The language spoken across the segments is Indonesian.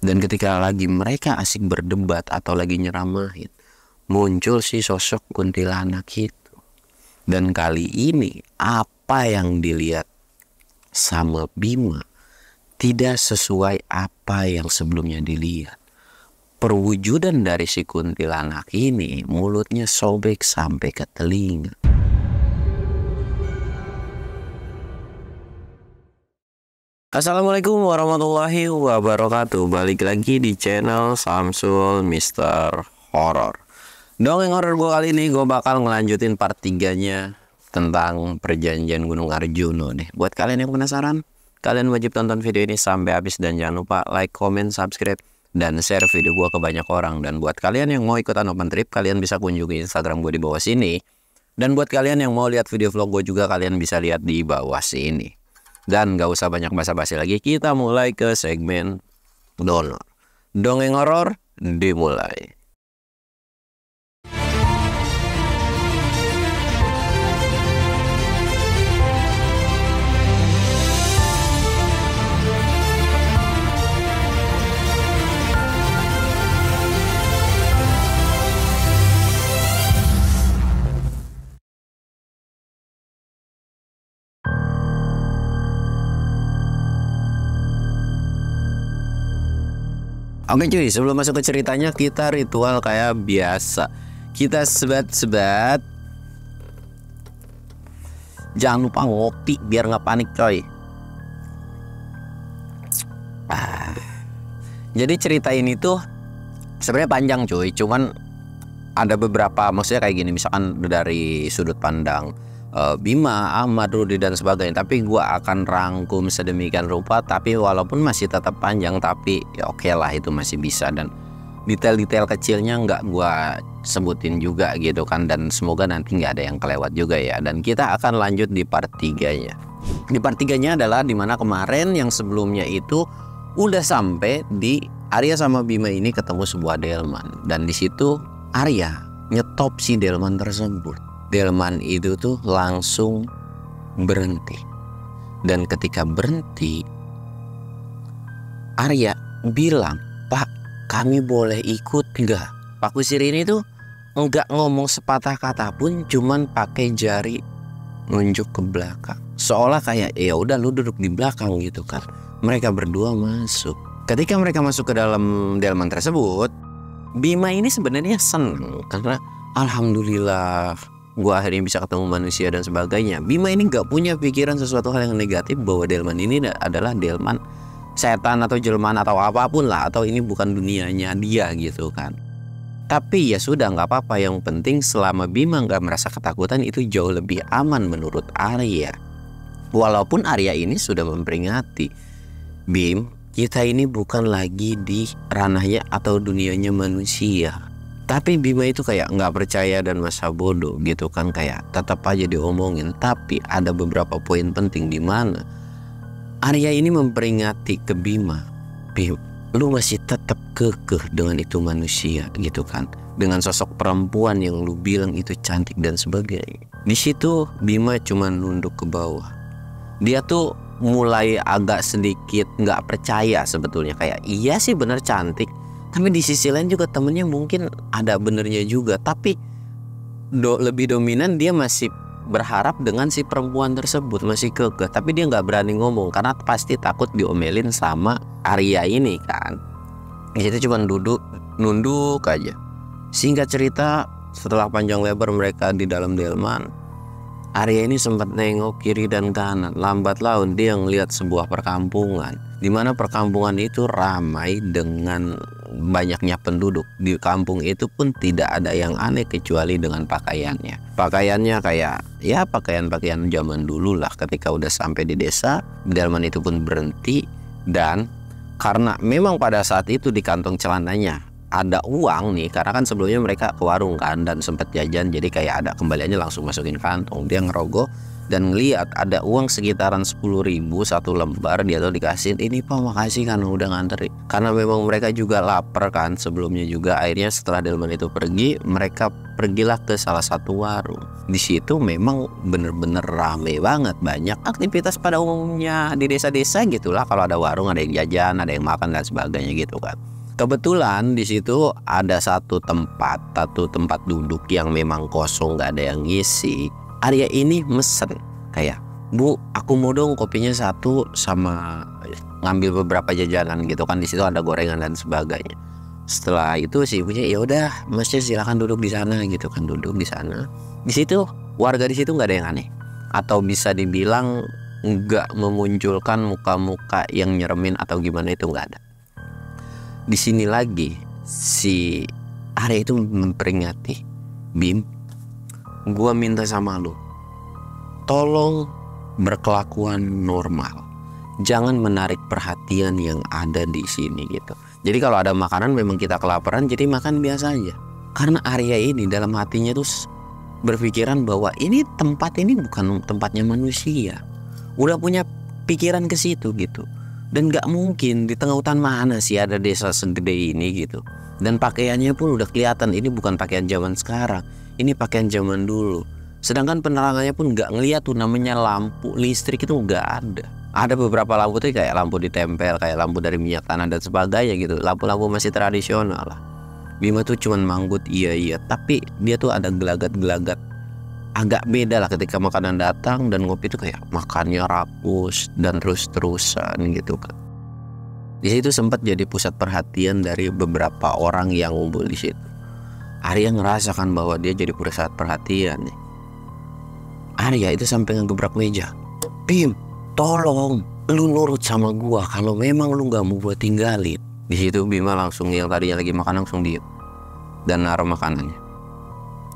Dan ketika lagi mereka asik berdebat atau lagi nyeramahin, muncul si sosok kuntilanak itu. Dan kali ini apa yang dilihat sama Bima tidak sesuai apa yang sebelumnya dilihat. Perwujudan dari si kuntilanak ini mulutnya sobek sampai ke telinga. Assalamualaikum warahmatullahi wabarakatuh. Balik lagi di channel Samsul Mister Horror. Dongeng horor gue kali ini gue bakal ngelanjutin part 3-nya tentang perjanjian Gunung Arjuna nih. Buat kalian yang penasaran, kalian wajib tonton video ini sampai habis. Dan jangan lupa like, comment, subscribe, dan share video gue ke banyak orang. Dan buat kalian yang mau ikutan open trip, kalian bisa kunjungi Instagram gue di bawah sini. Dan buat kalian yang mau lihat video vlog gue juga, kalian bisa lihat di bawah sini. Dan gak usah banyak basa-basi lagi, kita mulai ke segmen donor. Dongeng horor dimulai. Oke cuy, sebelum masuk ke ceritanya, kita ritual kayak biasa. Kita sebat-sebat. Jangan lupa ngopi biar nggak panik coy. Jadi cerita ini tuh sebenarnya panjang cuy. Cuman ada beberapa, maksudnya kayak gini. Misalkan dari sudut pandang Bima, Ahmad, Rudi, dan sebagainya. Tapi gue akan rangkum sedemikian rupa. Tapi walaupun masih tetap panjang, tapi ya oke lah, itu masih bisa. Dan detail-detail kecilnya nggak gue sebutin juga gitu kan. Dan semoga nanti nggak ada yang kelewat juga ya. Dan kita akan lanjut di part 3-nya. Di part 3-nya adalah dimana kemarin yang sebelumnya itu udah sampai di Arya sama Bima ini ketemu sebuah delman. Dan di situ Arya nyetop si delman tersebut. Delman itu tuh langsung berhenti. Dan ketika berhenti, Arya bilang, "Pak, kami boleh ikut nggak?" Pak Kusir ini tuh nggak ngomong sepatah kata pun, cuman pakai jari nunjuk ke belakang. Seolah kayak ya udah lu duduk di belakang gitu kan. Mereka berdua masuk. Ketika mereka masuk ke dalam delman tersebut, Bima ini sebenarnya seneng karena alhamdulillah gua akhirnya bisa ketemu manusia dan sebagainya. Bima ini nggak punya pikiran sesuatu hal yang negatif bahwa delman ini adalah delman setan atau jelmaan atau apapun lah, atau ini bukan dunianya dia gitu kan. Tapi ya sudah, nggak apa-apa. Yang penting selama Bima nggak merasa ketakutan, itu jauh lebih aman menurut Arya. Walaupun Arya ini sudah memperingati, Bim, kita ini bukan lagi di ranahnya atau dunianya manusia. Tapi Bima itu kayak nggak percaya dan masa bodoh gitu kan, kayak tetap aja diomongin. Tapi ada beberapa poin penting di mana Arya ini memperingati ke Bima, "Bim, lu masih tetap kekeh dengan itu manusia gitu kan, dengan sosok perempuan yang lu bilang itu cantik dan sebagainya." Di situ Bima cuma nunduk ke bawah. Dia tuh mulai agak sedikit nggak percaya sebetulnya, kayak iya sih bener cantik. Tapi di sisi lain juga temennya mungkin ada benernya juga. Tapi lebih dominan dia masih berharap dengan si perempuan tersebut, masih kekeh. Tapi dia nggak berani ngomong karena pasti takut diomelin sama Arya ini kan. Di situ cuma nunduk aja. Singkat cerita, setelah panjang lebar mereka di dalam delman, Arya ini sempat nengok kiri dan kanan. Lambat laun dia ngelihat sebuah perkampungan, di mana perkampungan itu ramai dengan banyaknya penduduk. Di kampung itu pun tidak ada yang aneh kecuali dengan pakaiannya. Pakaiannya kayak ya pakaian-pakaian zaman dulu lah. Ketika udah sampai di desa, delman itu pun berhenti. Dan karena memang pada saat itu di kantong celananya ada uang nih, karena kan sebelumnya mereka ke warung kan dan sempat jajan, jadi kayak ada kembaliannya langsung masukin kantong. Dia ngerogoh dan ngeliat ada uang sekitaran 10.000 satu lembar. Dia tuh dikasih, "Ini Pak, makasih kan udah nganterin." Karena memang mereka juga lapar kan sebelumnya juga. Akhirnya setelah delman itu pergi, mereka pergilah ke salah satu warung. Di situ memang bener-bener rame banget, banyak aktivitas pada umumnya di desa-desa gitulah. Kalau ada warung, ada yang jajan, ada yang makan dan sebagainya gitu kan. Kebetulan di situ ada satu tempat duduk yang memang kosong, nggak ada yang ngisi. Arya ini mesen kayak, "Bu, aku mau dong kopinya satu sama ngambil beberapa jajanan gitu kan." Di situ ada gorengan dan sebagainya. Setelah itu si ibunya, "Ya udah, Masnya silakan duduk di sana," gitu kan, duduk di sana. Di situ warga di situ nggak ada yang aneh, atau bisa dibilang nggak memunculkan muka-muka yang nyeremin atau gimana, itu nggak ada. Di sini lagi si Arya itu memperingati, "Bim, gua minta sama lu, tolong berkelakuan normal. Jangan menarik perhatian yang ada di sini," gitu. Jadi kalau ada makanan memang kita kelaparan, jadi makan biasa aja. Karena Arya ini dalam hatinya tuh berpikiran bahwa tempat ini bukan tempatnya manusia. Udah punya pikiran ke situ gitu. Dan gak mungkin di tengah hutan mana sih ada desa segede ini gitu. Dan pakaiannya pun udah kelihatan ini bukan pakaian zaman sekarang, ini pakaian zaman dulu. Sedangkan penerangannya pun gak ngeliat tuh, namanya lampu listrik itu gak ada. Ada beberapa lampu tuh kayak lampu ditempel, kayak lampu dari minyak tanah dan sebagainya gitu. Lampu-lampu masih tradisional lah. Bima tuh cuman manggut iya, tapi dia tuh ada gelagat-gelagat. Agak beda lah ketika makanan datang dan ngopi tuh kayak makannya rapus dan terus-terusan gitu kan. Di situ sempat jadi pusat perhatian dari beberapa orang yang ngumpul di situ. Arya ngerasakan bahwa dia jadi pusat perhatian nih. Arya itu sampai ngegebrak meja. "Bim, tolong lu nurut sama gua, kalau memang lu gak mau gua tinggalin." Di situ Bima langsung, yang tadinya lagi makan langsung diem dan naruh makanannya,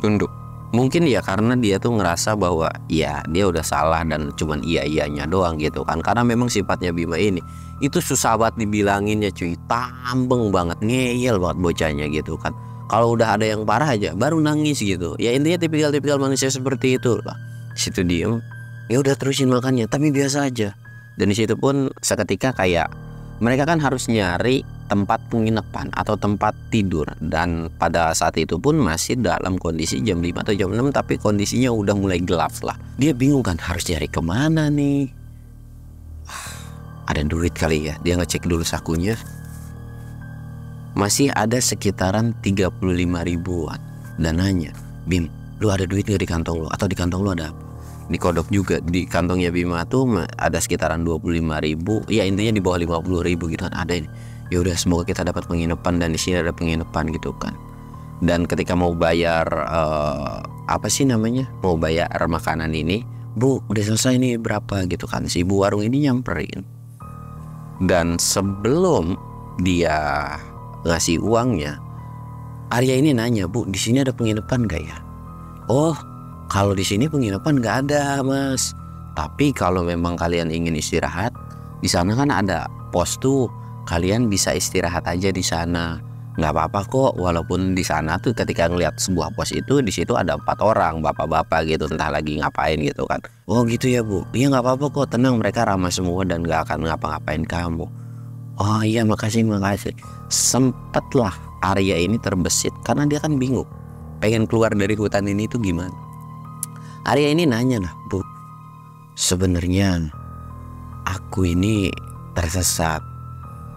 tunduk. Mungkin ya karena dia tuh ngerasa bahwa ya dia udah salah dan cuman iya-iyanya doang gitu kan. Karena memang sifatnya Bima ini itu susah banget dibilanginnya cuy, tambeng banget, ngeyel banget bocahnya gitu kan. Kalau udah ada yang parah aja baru nangis gitu. Ya intinya tipikal manusia seperti itu lah. Situ diem, ya udah terusin makannya tapi biasa aja. Dan di situ pun seketika kayak mereka kan harus nyari tempat penginapan atau tempat tidur, dan pada saat itu pun masih dalam kondisi jam 5 atau jam 6, tapi kondisinya udah mulai gelap lah. Dia bingung kan harus cari kemana nih. Ada duit kali ya, dia ngecek dulu sakunya, masih ada sekitaran 35 ribuan. Dan nanya, "Bim, lu ada duit gak di kantong lu? Atau di kantong lu ada apa?" Dikodok juga, di kantongnya Bima tuh ada sekitaran 25 ribu. Ya intinya di bawah 50 ribu gitu kan ada ini. Ya udah, semoga kita dapat penginapan, dan di sini ada penginapan gitu kan. Dan ketika mau bayar apa sih namanya, mau bayar makanan ini, "Bu, udah selesai nih, berapa?" gitu kan. Si ibu warung ini nyamperin. Dan sebelum dia ngasih uangnya, Arya ini nanya, "Bu, di sini ada penginapan gak ya?" "Oh, kalau di sini penginapan nggak ada, Mas. Tapi kalau memang kalian ingin istirahat, di sana kan ada pos tuh. Kalian bisa istirahat aja di sana. Nggak apa-apa kok. Walaupun di sana tuh ketika ngelihat sebuah pos itu, di situ ada 4 orang, bapak-bapak gitu, entah lagi ngapain gitu kan." "Oh gitu ya, Bu. Iya nggak apa-apa kok. Tenang, mereka ramah semua dan nggak akan ngapa-ngapain kamu." "Oh iya, makasih." Sempatlah Arya ini terbesit karena dia kan bingung, pengen keluar dari hutan ini tuh gimana. Arya ini nanya lah, "Bu, sebenarnya aku ini tersesat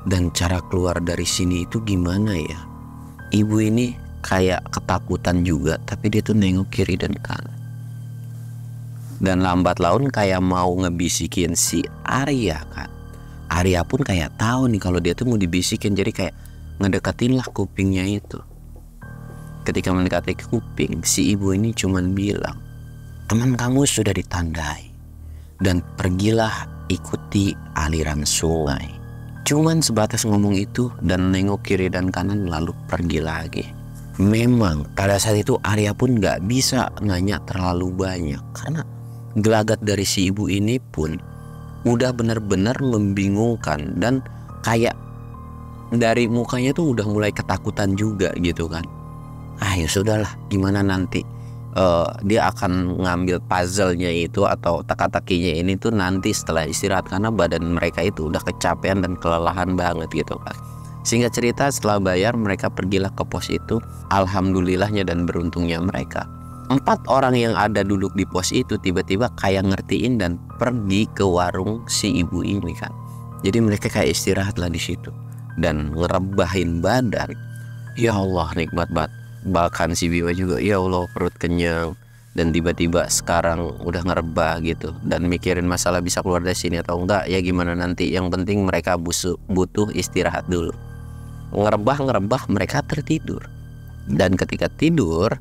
dan cara keluar dari sini itu gimana ya?" Ibu ini kayak ketakutan juga, tapi dia tuh nengok kiri dan kanan. Dan lambat laun kayak mau ngebisikin si Arya kan. Arya pun kayak tahu nih kalau dia tuh mau dibisikin, jadi kayak ngedeketin lah kupingnya itu. Ketika mendekati kuping, si ibu ini cuman bilang, "Teman kamu sudah ditandai dan pergilah ikuti aliran sungai." Cuman sebatas ngomong itu dan nengok kiri dan kanan lalu pergi lagi. Memang pada saat itu Arya pun gak bisa nanya terlalu banyak karena gelagat dari si ibu ini pun udah benar-benar membingungkan, dan kayak dari mukanya tuh udah mulai ketakutan juga gitu kan. Ya sudahlah, gimana nanti dia akan ngambil puzzle-nya itu atau teka-tekinya ini tuh nanti setelah istirahat, karena badan mereka itu udah kecapean dan kelelahan banget gitu kan. Singkat cerita, setelah bayar mereka pergilah ke pos itu. Alhamdulillahnya dan beruntungnya mereka, 4 orang yang ada duduk di pos itu tiba-tiba kayak ngertiin dan pergi ke warung si ibu ini kan. Jadi mereka kayak istirahat lah di situ dan ngerebahin badan. Ya Allah, nikmat banget. Bahkan si Bima juga, ya Allah, perut kenyang. Dan tiba-tiba sekarang udah ngerebah gitu dan mikirin masalah bisa keluar dari sini atau enggak, ya gimana nanti, yang penting mereka butuh istirahat dulu. Ngerebah mereka tertidur. Dan ketika tidur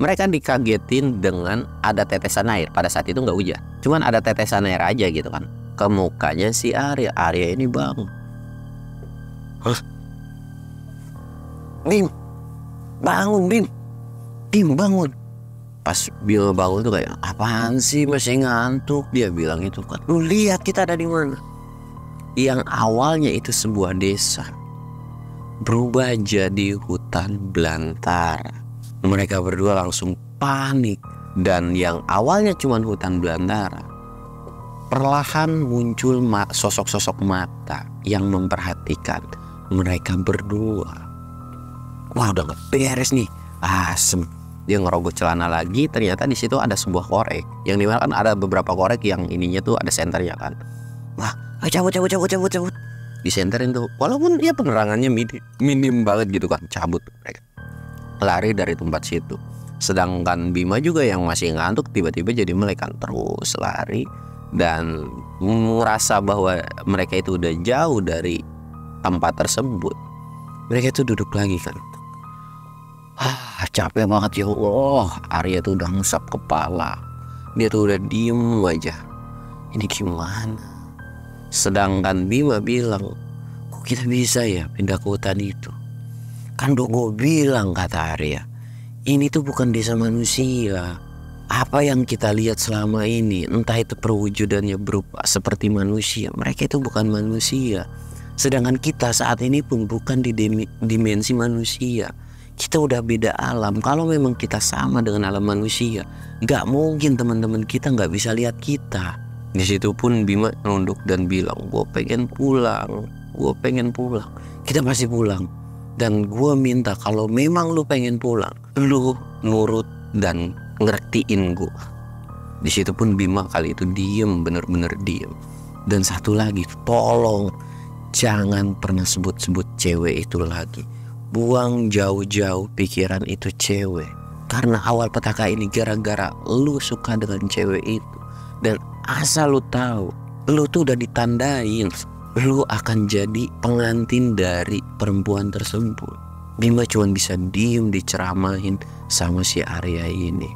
mereka dikagetin dengan ada tetesan air. Pada saat itu nggak hujan, cuman ada tetesan air aja gitu kan ke mukanya si Arya. Arya ini bangun. Hah? Bim, bangun Bim. Bim bangun. Pas Bima bangun tuh kayak, apaan sih, masih ngantuk? Dia bilang itu kan, lu lihat kita ada di mana. Yang awalnya itu sebuah desa berubah jadi hutan belantara. Mereka berdua langsung panik. Dan yang awalnya cuma hutan belantara, perlahan muncul sosok-sosok mata yang memperhatikan mereka berdua. Wah, udah gak beres nih, asem. Dia ngerogoh celana lagi, ternyata di situ ada sebuah korek. Yang dimana kan ada beberapa korek yang ininya tuh ada senternya kan. Wah, cabut. Disenterin tuh, walaupun ya penerangannya minim banget gitu kan, cabut mereka, lari dari tempat situ. Sedangkan Bima juga yang masih ngantuk tiba-tiba jadi melek kan, terus lari dan merasa bahwa mereka itu udah jauh dari tempat tersebut. Mereka itu duduk lagi kan. Capek banget ya Allah. Arya tuh udah ngusap kepala, dia tuh udah diem aja. Ini gimana? Sedangkan Bima bilang, kok kita bisa ya pindah ke hutan itu? Kan udah gue bilang, kata Arya, ini tuh bukan desa manusia. Apa yang kita lihat selama ini, entah itu perwujudannya berupa seperti manusia, mereka itu bukan manusia. Sedangkan kita saat ini pun bukan di dimensi manusia. Kita udah beda alam. Kalau memang kita sama dengan alam manusia, gak mungkin teman-teman kita gak bisa lihat kita. Di situ pun Bima nunduk dan bilang, gue pengen pulang. Kita masih pulang. Dan gue minta kalau memang lu pengen pulang, lu nurut dan ngertiin gue. Di situ pun Bima kali itu diem, bener-bener diem. Dan satu lagi, tolong jangan pernah sebut-sebut cewek itu lagi. Buang jauh-jauh pikiran itu cewek. Karena awal petaka ini gara-gara lu suka dengan cewek itu. Dan asal lu tahu, lu tuh udah ditandain, lu akan jadi pengantin dari perempuan tersebut. Bima cuma bisa diem diceramahin sama si Arya ini.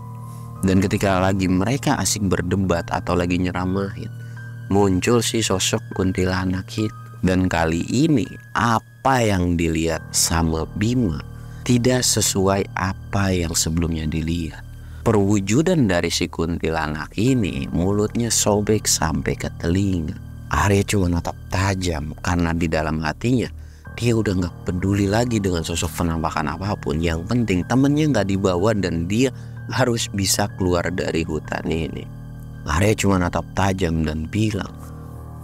Dan ketika lagi mereka asik berdebat atau lagi nyeramahin, muncul si sosok kuntilanak itu. Dan kali ini apa yang dilihat sama Bima tidak sesuai apa yang sebelumnya dilihat. Perwujudan dari si kuntilanak ini mulutnya sobek sampai ke telinga. Arya cuma natap tajam karena di dalam hatinya dia udah gak peduli lagi dengan sosok penampakan apapun. Yang penting temennya gak dibawa dan dia harus bisa keluar dari hutan ini. Arya cuma natap tajam dan bilang,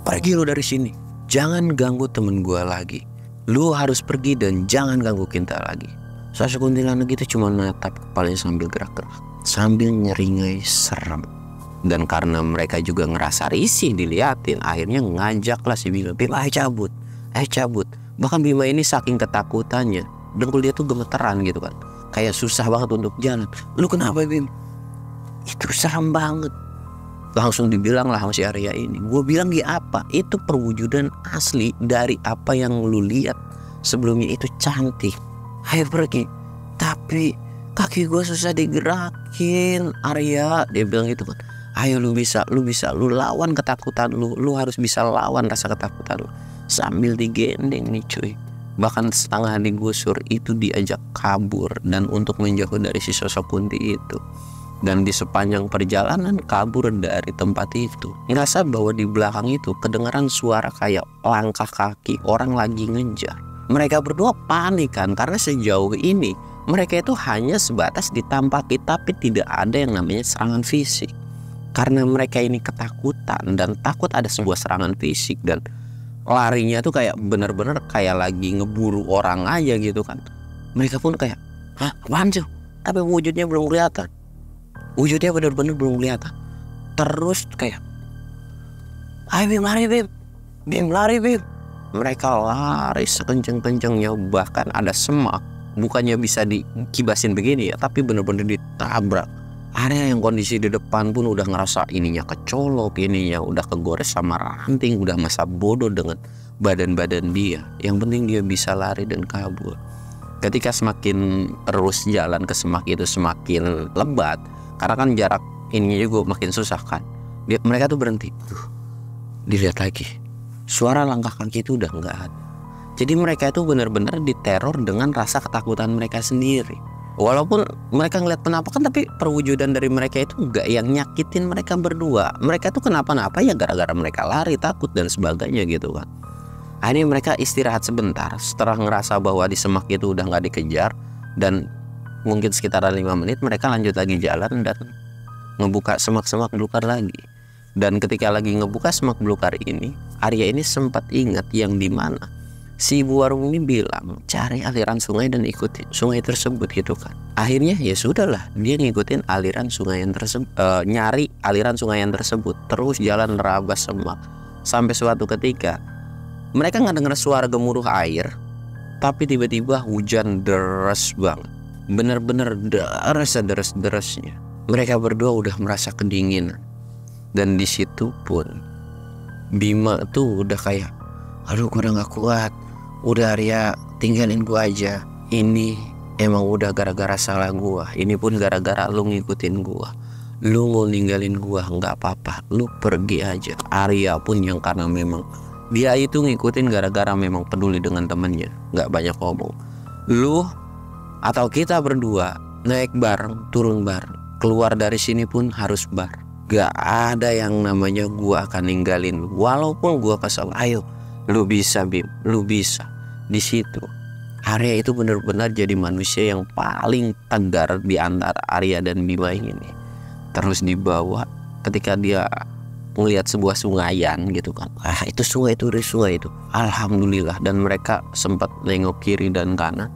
pergi lu dari sini, jangan ganggu temen gue lagi. Lu harus pergi dan jangan ganggu kita lagi. Sosok kuntilanak itu cuma natap kepalanya sambil gerak-gerak, sambil nyeringai serem. Dan karena mereka juga ngerasa risih diliatin, akhirnya ngajaklah si Bima, Bima ayo cabut. Bahkan Bima ini saking ketakutannya, dengkul dia tuh gemeteran gitu kan, kayak susah banget untuk jalan. Lu kenapa Bim? Itu serem banget. Langsung dibilang lah sama si Arya ini, gue bilang dia apa? Itu perwujudan asli dari apa yang lu lihat sebelumnya itu cantik. Ayo pergi. Tapi kaki gue susah digerakin, Arya. Dia bilang gitu kan. Ayo lu bisa, lu lawan ketakutan lu harus bisa lawan rasa ketakutan lu. Sambil digendeng nih cuy. Bahkan setengah digusur itu diajak kabur dan untuk menjauh dari si sosok kunti itu. Dan di sepanjang perjalanan kabur dari tempat itu, ngerasa bahwa di belakang itu kedengaran suara kayak langkah kaki orang lagi ngejar. Mereka berdua panik kan, karena sejauh ini mereka itu hanya sebatas ditampaki tapi tidak ada yang namanya serangan fisik. Karena mereka ini ketakutan dan takut ada sebuah serangan fisik dan larinya tuh kayak bener-bener kayak lagi ngeburu orang aja gitu kan. Mereka pun kayak, hah, apaan sih? Tapi wujudnya belum kelihatan. Wujudnya bener-bener belum kelihatan. Terus kayak, ayo Bim, lari Bim, Bim lari Bim. Mereka lari sekenceng-kencengnya, bahkan ada semak. Bukannya bisa dikibasin begini ya, tapi bener-bener ditabrak. Area yang kondisi di depan pun udah ngerasa ininya kecolok, ininya udah kegores sama ranting, udah masa bodoh dengan badan-badan dia. Yang penting dia bisa lari dan kabur. Ketika semakin terus jalan ke semak itu semakin lebat, karena kan jarak ininya juga makin susah kan. Mereka tuh berhenti. Dilihat lagi, suara langkah kaki itu udah nggak ada. Jadi mereka itu benar-benar diteror dengan rasa ketakutan mereka sendiri. Walaupun mereka ngeliat penampakan, tapi perwujudan dari mereka itu nggak yang nyakitin mereka berdua. Mereka tuh kenapa-napa ya gara-gara mereka lari, takut dan sebagainya gitu kan. Akhirnya mereka istirahat sebentar setelah ngerasa bahwa di semak itu udah nggak dikejar, dan mungkin sekitar 5 menit mereka lanjut lagi jalan dan ngebuka semak-semak belukar lagi. Dan ketika lagi ngebuka semak belukar ini, Arya ini sempat ingat yang dimana si ibu warung ini bilang cari aliran sungai dan ikuti sungai tersebut gitu kan. Akhirnya ya sudahlah, dia ngikutin aliran sungai yang tersebut, nyari aliran sungai yang tersebut, terus jalan nerabas semak sampai suatu ketika mereka nggak dengar suara gemuruh air, tapi tiba-tiba hujan deras banget, bener-bener deras-deras-derasnya. Mereka berdua udah merasa kedinginan, dan di situ pun Bima tuh udah kayak, aduh gue udah nggak kuat, udah Arya tinggalin gue aja. Ini emang udah gara-gara salah gue, ini pun gara-gara lu ngikutin gue. Lu mau ninggalin gue nggak apa-apa, lu pergi aja. Arya pun yang karena memang dia itu ngikutin gara-gara memang peduli dengan temennya, nggak banyak ngomong. Lu atau kita berdua naik bareng, turun bareng, keluar dari sini pun harus bareng. Gak ada yang namanya gua akan ninggalin lu, walaupun gua kesel. Ayo, lu bisa Bim, lu bisa. Di situ Arya itu benar-benar jadi manusia yang paling tegar di antara Arya dan Bima ini. Terus dibawa ketika dia melihat sebuah sungayan gitu kan. Itu sungai itu, dari sungai itu. Alhamdulillah, dan mereka sempat nengok kiri dan kanan.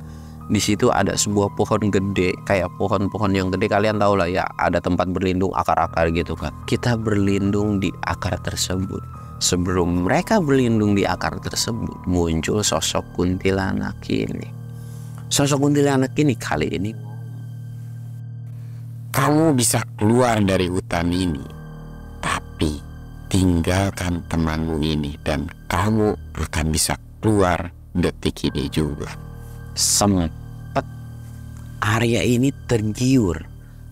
Di situ ada sebuah pohon gede, kayak pohon-pohon yang gede, kalian tahu lah ya, ada tempat berlindung, akar-akar gitu kan. Kita berlindung di akar tersebut. Sebelum mereka berlindung di akar tersebut, muncul sosok kuntilanak ini. Sosok kuntilanak ini kali ini, kamu bisa keluar dari hutan ini, tapi tinggalkan temanmu ini dan kamu akan bisa keluar detik ini juga. Sempat Arya ini tergiur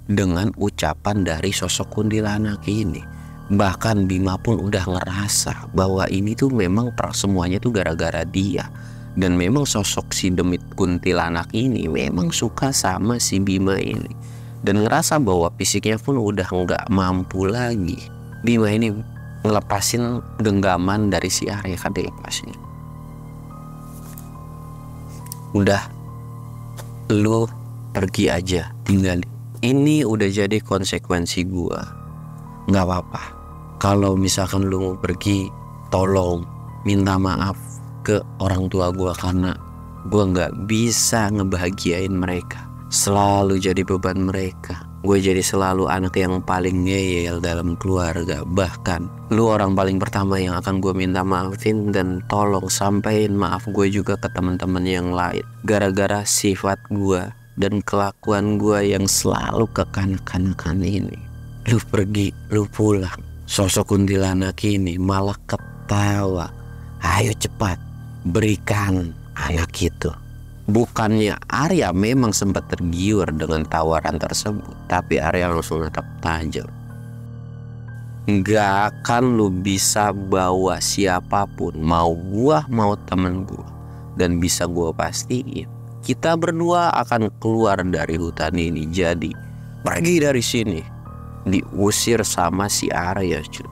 dengan ucapan dari sosok kuntilanak ini. Bahkan Bima pun udah ngerasa bahwa ini tuh memang semuanya tuh gara-gara dia. Dan memang sosok si demit kuntilanak ini memang suka sama si Bima ini, dan ngerasa bahwa fisiknya pun udah nggak mampu lagi. Bima ini ngelepasin genggaman dari si Arya, kan dilepasin. Udah, lu pergi aja, tinggalin. Ini udah jadi konsekuensi gua. Nggak apa-apa kalau misalkan lu mau pergi, tolong minta maaf ke orang tua gua, karena gua nggak bisa ngebahagiain mereka, selalu jadi beban mereka. Gue jadi selalu anak yang paling ngeyel dalam keluarga. Bahkan lu orang paling pertama yang akan gue minta maafin, dan tolong sampein maaf gue juga ke teman-teman yang lain, gara-gara sifat gue dan kelakuan gue yang selalu kekanak-kanakan ini. Lu pergi, lu pulang. Sosok kuntilanak ini malah ketawa. Ayo cepat, berikan anak itu. Bukannya Arya memang sempat tergiur dengan tawaran tersebut, tapi Arya langsung natap tajam. Nggak akan lu bisa bawa siapapun, mau gua mau temen gua. Dan bisa gua pastiin, kita berdua akan keluar dari hutan ini. Jadi pergi dari sini. Diusir sama si Arya cuy.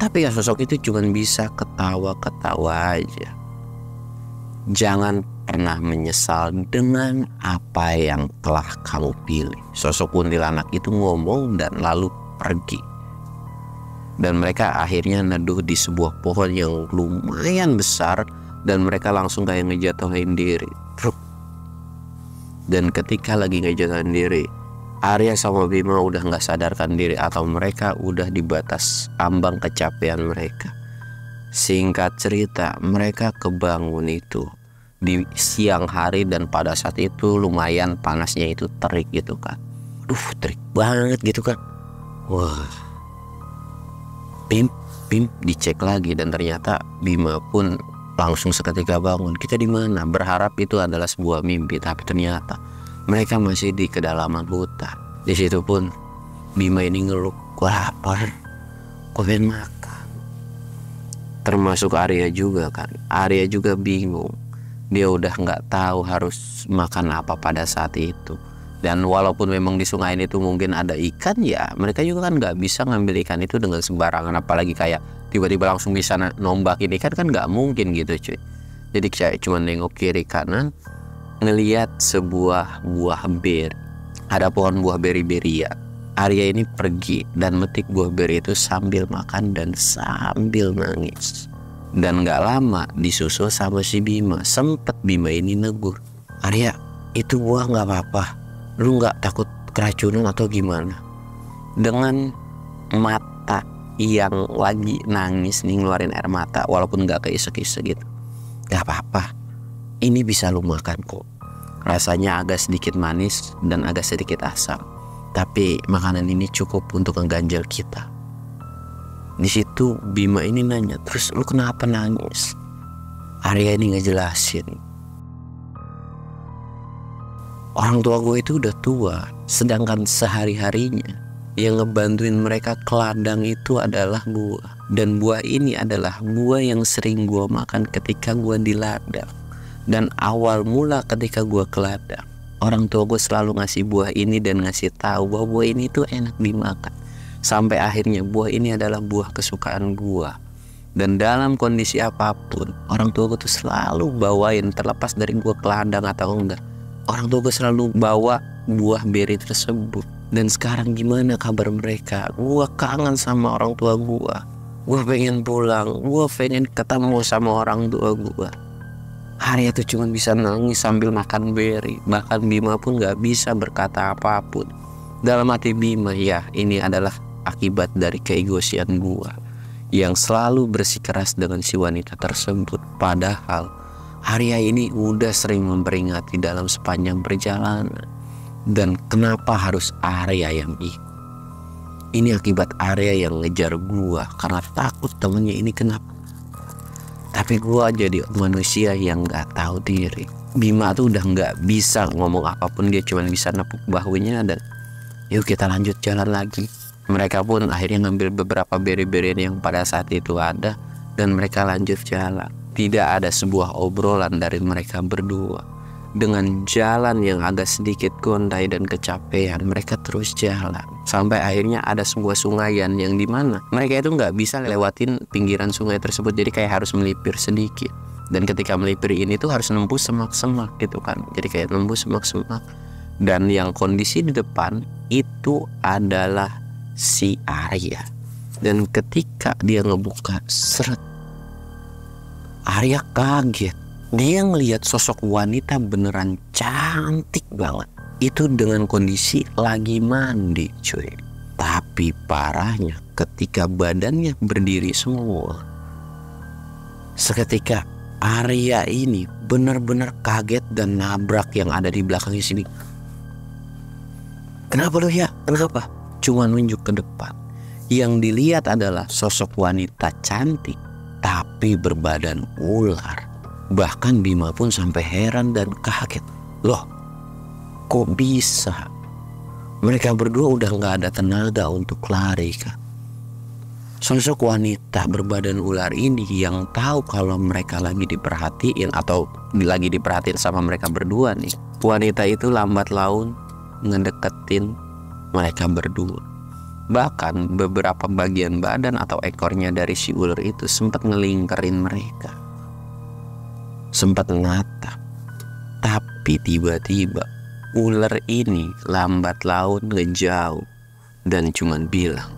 Tapi ya sosok itu cuma bisa ketawa-ketawa aja. Jangan pernah menyesal dengan apa yang telah kamu pilih. Sosok kuntilanak itu ngomong dan lalu pergi. Dan mereka akhirnya neduh di sebuah pohon yang lumayan besar, dan mereka langsung kayak ngejatuhin diri. Dan ketika lagi ngejatuhin diri, Arya sama Bima udah gak sadarkan diri, atau mereka udah di batas ambang kecapean mereka. Singkat cerita, mereka kebangun itu di siang hari, dan pada saat itu lumayan panasnya itu terik gitu kan. Terik banget gitu kan. Wah, Bim dicek lagi, dan ternyata Bima pun langsung seketika bangun. Kita di mana? Berharap itu adalah sebuah mimpi, tapi ternyata mereka masih di kedalaman hutan. Di situ pun Bima ini ngeluh, gua lapar, gua pengen makan. Termasuk Arya juga kan. Arya juga bingung. Dia udah nggak tahu harus makan apa pada saat itu. Dan walaupun memang di sungai itu mungkin ada ikan, ya mereka juga kan nggak bisa ngambil ikan itu dengan sembarangan. Apalagi kayak tiba-tiba langsung bisa nombakin ikan kan nggak mungkin gitu cuy. Jadi saya cuma nengok kiri kanan, ngelihat sebuah buah beri. Ada pohon buah beri-beria. Arya ini pergi dan metik buah beri itu sambil makan dan sambil nangis. Dan gak lama disusul sama si Bima. Sempet Bima ini negur, Arya, itu buah gak apa-apa, lu gak takut keracunan atau gimana? Dengan mata yang lagi nangis nih, ngeluarin air mata, walaupun gak keisek-isek gitu, gak apa-apa, ini bisa lu makan kok. Rasanya agak sedikit manis dan agak sedikit asam, tapi makanan ini cukup untuk mengganjal kita. Di situ Bima ini nanya, terus lu kenapa nangis? Arya ini ngejelasin, orang tua gue itu udah tua, sedangkan sehari-harinya yang ngebantuin mereka ke ladang itu adalah buah. Dan buah ini adalah buah yang sering gue makan ketika gue di ladang. Dan awal mula ketika gue ke ladang, orang tua gue selalu ngasih buah ini dan ngasih tahu bahwa buah ini tuh enak dimakan. Sampai akhirnya buah ini adalah buah kesukaan gua. Dan dalam kondisi apapun, orang tua gua tuh selalu bawain, terlepas dari gua ke ladang atau enggak, orang tua gua selalu bawa buah beri tersebut. Dan sekarang gimana kabar mereka? Gua kangen sama orang tua gua. Gua pengen pulang, gua pengen ketemu sama orang tua gua. Arya tuh cuma bisa nangis sambil makan beri. Bahkan Bima pun gak bisa berkata apapun. Dalam hati Bima, ya ini adalah akibat dari keegosian gua yang selalu bersikeras dengan si wanita tersebut. Padahal Arya ini udah sering memperingati dalam sepanjang perjalanan. Dan kenapa harus Arya yang ikut? Ini akibat Arya yang ngejar gua karena takut temennya ini kenapa. Tapi gua jadi manusia yang gak tahu diri. Bima tuh udah gak bisa ngomong apapun, dia cuma bisa nepuk bahunya dan yuk kita lanjut jalan lagi. Mereka pun akhirnya ngambil beberapa beri-beri yang pada saat itu ada, dan mereka lanjut jalan. Tidak ada sebuah obrolan dari mereka berdua. Dengan jalan yang agak sedikit gontai dan kecapean, mereka terus jalan. Sampai akhirnya ada sebuah sungayan yang dimana mereka itu nggak bisa lewatin pinggiran sungai tersebut. Jadi kayak harus melipir sedikit. Dan ketika melipir ini tuh harus nembus semak-semak gitu kan. Jadi kayak nembus semak-semak. Dan yang kondisi di depan itu adalah si Arya. Dan ketika dia ngebuka seret, Arya kaget. Dia ngelihat sosok wanita beneran cantik banget. Itu dengan kondisi lagi mandi cuy. Tapi parahnya ketika badannya berdiri semua. Seketika Arya ini benar-benar kaget dan nabrak yang ada di belakangnya sini. Kenapa lo ya? Kenapa? Cuma nunjuk ke depan. Yang dilihat adalah sosok wanita cantik tapi berbadan ular. Bahkan Bima pun sampai heran dan kaget. Loh, kok bisa? Mereka berdua udah gak ada tenaga untuk lari kan? Sosok wanita berbadan ular ini yang tahu kalau mereka lagi diperhatiin atau lagi diperhatiin sama mereka berdua nih. Wanita itu lambat laun ngedeketin mereka berdua. Bahkan beberapa bagian badan atau ekornya dari si ular itu sempat ngelingkerin mereka. Sempat natap. Tapi tiba-tiba ular ini lambat laun ngejauh dan cuman bilang,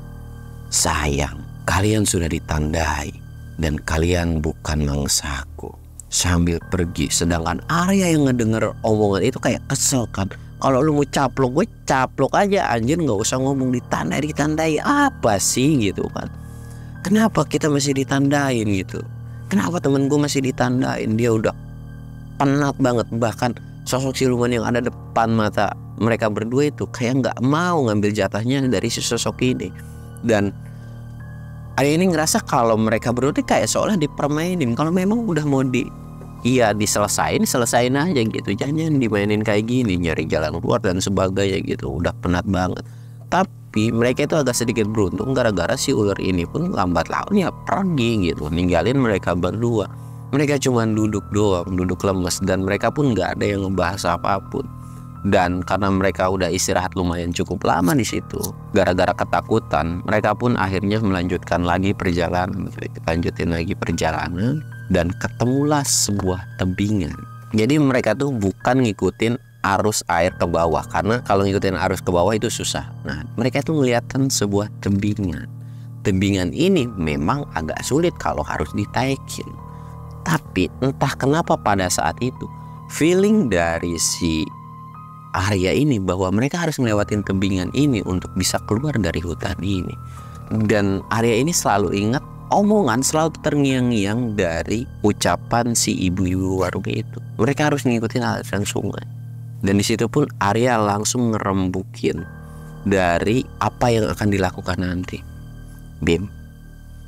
sayang, kalian sudah ditandai dan kalian bukan mangsaku. Sambil pergi. Sedangkan Arya yang ngedenger omongan itu kayak kesel kan. Kalau lu mau caplok, gue caplok aja anjir, gak usah ngomong ditandai apa sih gitu kan. Kenapa kita masih ditandain gitu? Kenapa temen gue masih ditandain? Dia udah penat banget. Bahkan sosok siluman yang ada depan mata mereka berdua itu kayak gak mau ngambil jatahnya dari si sosok ini. Dan Arya ini ngerasa kalau mereka berdua kayak seolah dipermainin. Kalau memang udah mau diselesain aja gitu. Jangan dimainin kayak gini, nyari jalan keluar dan sebagainya gitu. Udah penat banget. Tapi mereka itu agak sedikit beruntung gara-gara si ular ini pun lambat laun ya pergi gitu, ninggalin mereka berdua. Mereka cuma duduk doang, duduk lemes, dan mereka pun nggak ada yang ngebahas apapun. Dan karena mereka udah istirahat lumayan cukup lama di situ, gara-gara ketakutan, mereka pun akhirnya melanjutkan lagi perjalanan. Lanjutin lagi perjalanan dan ketemulah sebuah tebingan. Jadi mereka tuh bukan ngikutin arus air ke bawah, karena kalau ngikutin arus ke bawah itu susah. Nah, mereka tuh ngeliatkan sebuah tebingan. Tebingan ini memang agak sulit kalau harus ditaikin. Tapi entah kenapa pada saat itu feeling dari si Arya ini bahwa mereka harus melewatin tebingan ini untuk bisa keluar dari hutan ini. Dan Arya ini selalu ingat omongan, selalu terngiang-ngiang dari ucapan si ibu-ibu warung itu. Mereka harus ngikutin aliran sungai. Dan di situ pun Arya langsung ngerembukin dari apa yang akan dilakukan nanti. Bim,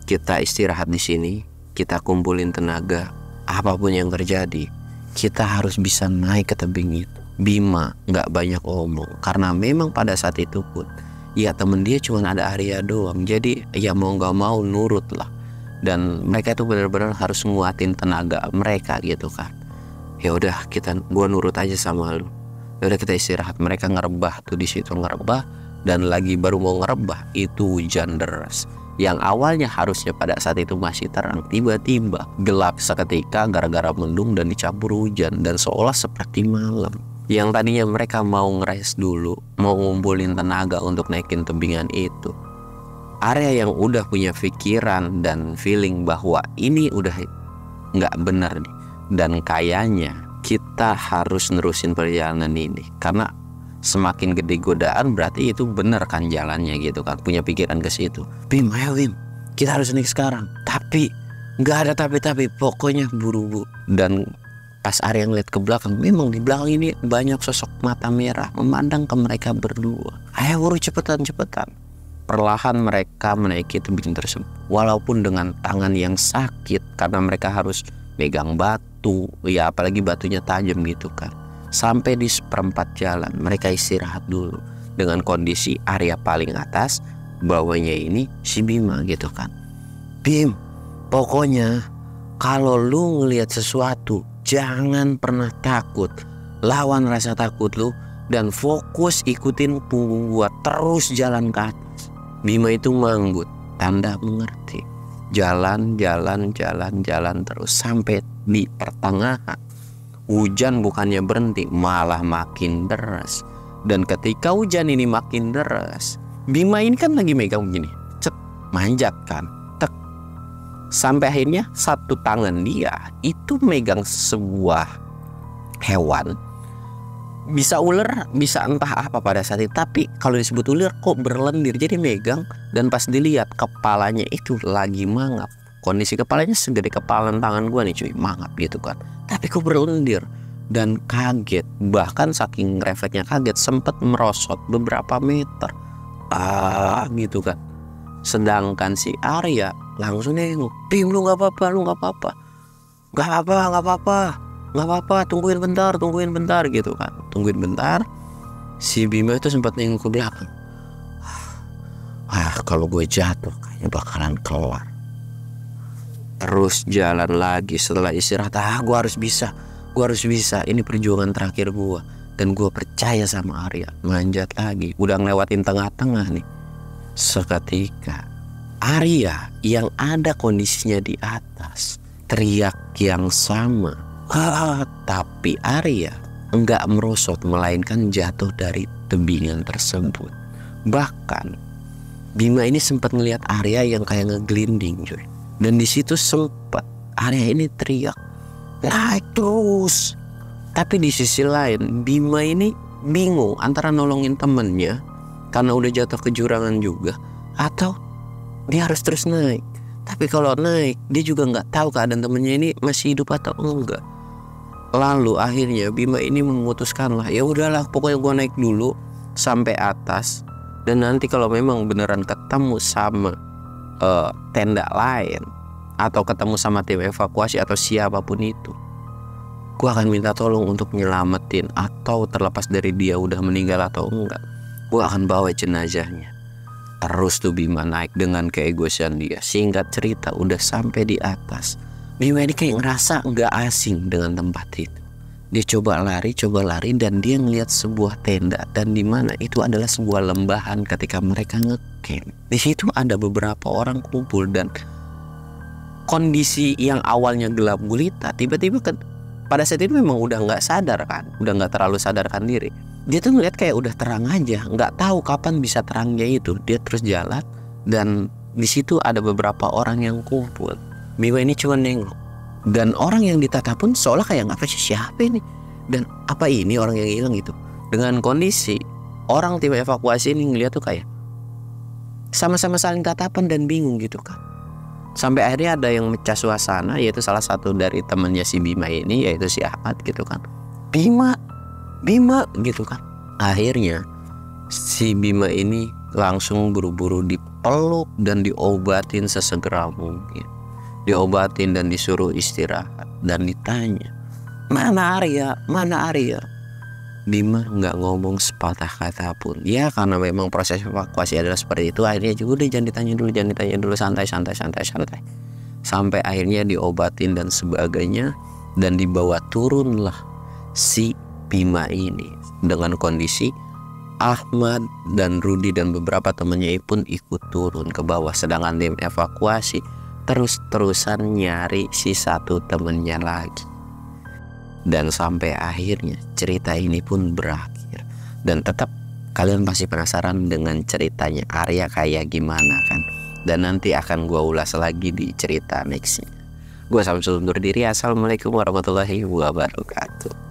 kita istirahat di sini, kita kumpulin tenaga. Apapun yang terjadi, kita harus bisa naik ke tebing itu. Bima gak banyak omong, karena memang pada saat itu pun ya temen dia cuma ada Arya doang. Jadi ya mau gak mau nurut lah. Dan mereka itu benar-benar harus nguatin tenaga mereka gitu kan. Ya udah, gua nurut aja sama lu. Ya udah, kita istirahat. Mereka ngerebah tuh di situ, ngerebah, dan lagi baru mau ngerebah itu hujan deras. Yang awalnya harusnya pada saat itu masih terang, tiba-tiba gelap seketika gara-gara mendung dan dicampur hujan, dan seolah seperti malam. Yang tadinya mereka mau ngeres dulu, mau ngumpulin tenaga untuk naikin tebingan itu, Arya yang udah punya pikiran dan feeling bahwa ini udah nggak benar nih, dan kayaknya kita harus nerusin perjalanan ini karena semakin gede godaan berarti itu bener kan jalannya gitu kan. Punya pikiran ke situ. Bim, ayo Bim, kita harus naik sekarang. Tapi nggak ada tapi pokoknya buru-buru. Dan pas Arya ngeliat ke belakang, memang di belakang ini banyak sosok mata merah memandang ke mereka berdua. Ayo buru, cepetan. Perlahan mereka menaiki tebing tersebut, walaupun dengan tangan yang sakit karena mereka harus megang batu, ya apalagi batunya tajam gitu kan. Sampai di seperempat jalan mereka istirahat dulu dengan kondisi Arya paling atas, bawahnya ini si Bima gitu kan. Bim, pokoknya kalau lu ngelihat sesuatu jangan pernah takut. Lawan rasa takut lu dan fokus ikutin punggung gua, terus jalan ke atas. Bima itu manggut, tanda mengerti. Jalan terus sampai di pertengahan. Hujan bukannya berhenti, malah makin deras. Dan ketika hujan ini makin deras, Bima ini kan lagi megang begini, manjat kan, sampai akhirnya satu tangan dia itu megang sebuah hewan. Bisa ular, bisa entah apa pada saat itu. Tapi kalau disebut ular kok berlendir, jadi megang. Dan pas dilihat kepalanya itu lagi mangap. Kondisi kepalanya segede kepalan tangan gue nih cuy, mangap gitu kan. Tapi kok berlendir. Dan kaget, bahkan saking refleksnya kaget sempet merosot beberapa meter gitu kan. Sedangkan si Arya langsung nengok, Bim, lu gak apa-apa. Gak apa-apa, tungguin bentar gitu kan. Tungguin bentar. Si Bima itu sempat nengok ke belakang. Kalau gue jatuh kayaknya bakalan kelar. Terus jalan lagi setelah istirahat. Gue harus bisa. Ini perjuangan terakhir gue. Dan gue percaya sama Arya. Manjat lagi, udah ngelewatin tengah-tengah nih. Seketika Arya yang ada kondisinya di atas teriak yang sama. Tapi Arya enggak merosot, melainkan jatuh dari tebingan tersebut. Bahkan Bima ini sempat ngelihat Arya yang kayak ngeglinding cuy. Dan di situ sempat Arya ini teriak, naik terus. Tapi di sisi lain Bima ini bingung antara nolongin temennya karena udah jatuh ke jurangan juga, atau dia harus terus naik. Tapi kalau naik dia juga nggak tahu keadaan temennya ini masih hidup atau enggak. Lalu akhirnya Bima ini memutuskan lah, ya udahlah pokoknya gua naik dulu sampai atas, dan nanti kalau memang beneran ketemu sama tenda lain atau ketemu sama tim evakuasi atau siapapun itu, gue akan minta tolong untuk nyelamatin, atau terlepas dari dia udah meninggal atau enggak, gue akan bawa jenazahnya. Terus tuh Bima naik dengan keegoisan dia. Singkat cerita udah sampai di atas, Bima ini kayak ngerasa nggak asing dengan tempat itu. Dia coba lari dan dia ngeliat sebuah tenda, dan di mana itu adalah sebuah lembahan ketika mereka ngecamp. Di situ ada beberapa orang kumpul, dan kondisi yang awalnya gelap gulita tiba-tiba pada saat itu memang udah nggak sadar kan, udah nggak terlalu sadarkan diri. Dia tuh ngeliat kayak udah terang aja, nggak tahu kapan bisa terangnya itu. Dia terus jalan, dan di situ ada beberapa orang yang kumpul. Bima ini cuma nengok, dan orang yang ditata pun seolah kayak nggak tahu siapa ini, dan apa ini orang yang hilang gitu. Dengan kondisi orang tim evakuasi ini ngeliat tuh kayak sama-sama saling tatapan dan bingung gitu kan. Sampai akhirnya ada yang mecah suasana, yaitu salah satu dari temannya si Bima ini, yaitu si Ahmad gitu kan. Bima gitu kan. Akhirnya si Bima ini langsung buru-buru dipeluk dan diobatin sesegera mungkin. Diobatin dan disuruh istirahat, dan ditanya, mana Arya? Bima nggak ngomong sepatah kata pun. Ya karena memang proses evakuasi adalah seperti itu, akhirnya juga udah jangan ditanya dulu, santai. Sampai akhirnya diobatin dan sebagainya, dan dibawa turunlah si Bima ini dengan kondisi Ahmad dan Rudi dan beberapa temannya pun ikut turun ke bawah, sedangkan tim evakuasi terus-terusan nyari si satu temennya lagi. Dan sampai akhirnya cerita ini pun berakhir. Dan tetap kalian pasti penasaran dengan ceritanya Arya kayak gimana kan. Dan nanti akan gue ulas lagi di cerita nextnya. Gue Samsul undur diri. Assalamualaikum warahmatullahi wabarakatuh.